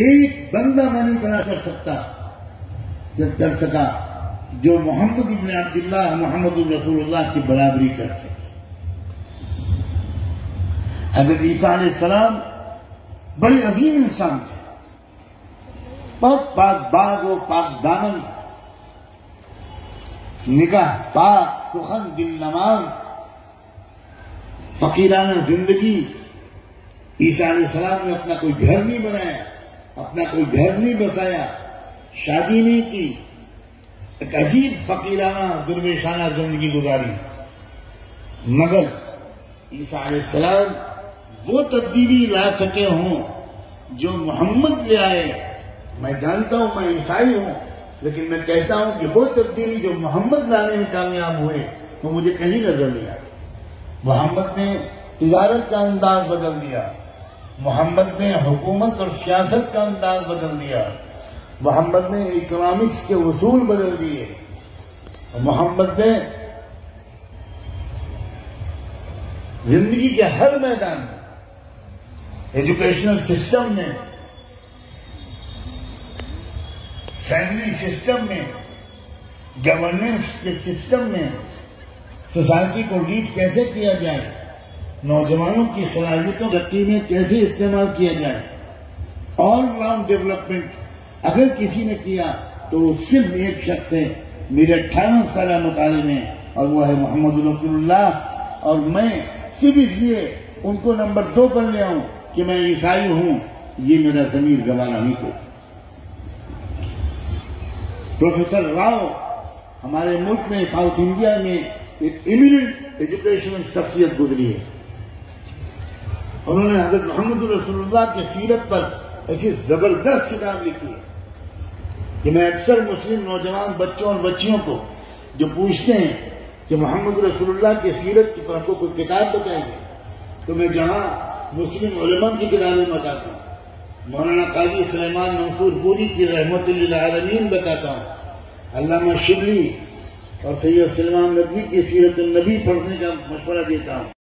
ایک بندہ میں نہیں پیدا کر سکا جو محمد ابن عبداللہ محمد رسول اللہ کی برابری کر سکے۔ حضرت عیسیٰ علیہ السلام بڑے عظیم انسان تھے، بہت پاک باز و پاک دامن، نگاہ پاک، سخن دل نواز، فقیرانہ زندگی۔ عیسیٰ علیہ السلام نے اپنا کوئی گھر نہیں بنایا، اپنا کوئی گھر نہیں بسایا، شادی نہیں کی، ایک عجیب فقیرانہ درویشانہ زندگی گزاری، مگر عیسیٰ علیہ السلام وہ تبدیلی لا سکے ہوں جو محمد لے آئے۔ میں جانتا ہوں میں عیسائی ہوں، لیکن میں کہتا ہوں کہ وہ تبدیلی جو محمد لانے میں کامیاب ہوئے وہ مجھے کہیں نظر نہیں آئی۔ محمد نے تجارت کا انداز بدل دیا، محمد نے حکومت اور سیاست کا انداز بدل دیا، محمد نے اکنامکس کے اصول بدل دیے، محمد نے زندگی کے ہر میدان میں، ایجوکیشنل سسٹم میں، فیملی سسٹم میں، گورننس کے سسٹم میں، سوسائٹی کو لیڈ کیسے کیا جائے، نوجوانوں کی صلاحیتوں ترقی میں کیسے استعمال کیا جائے، آل راؤنڈ ڈیولپمنٹ اگر کسی نے کیا تو وہ صرف ایک شخص ہے میرے 58 سالہ مطالعے میں، اور وہ ہے محمد رسول اللہ۔ اور میں صرف اس لیے ان کو نمبر 2 پر لے آؤں کہ میں عیسائی ہوں، یہ میرا ضمیر گوارا نہیں کو۔ پروفیسر راؤ ہمارے ملک میں ساؤتھ انڈیا میں ایک ایمیننٹ ایجوکیشنل شخصیت گزری ہے۔ انہوں نے حضرت محمد رسول اللہ کی سیرت پر ایسی زبردست کتاب لکھی ہے کہ میں اکثر مسلم نوجوان بچوں اور بچیوں کو جو پوچھتے ہیں کہ محمد رسول اللہ کی سیرت کی پر کوئی کتاب بتائیں گے تو میں جہاں مسلم علماء کی کتابیں بتاتا ہوں، مولانا قاضی سلیمان منصور پوری کی رحمت للعالمین بتاتا ہوں، علامہ شبلی اور سید سلمان ندوی کی سیرت النبی پڑھنے کا مشورہ دیتا ہوں۔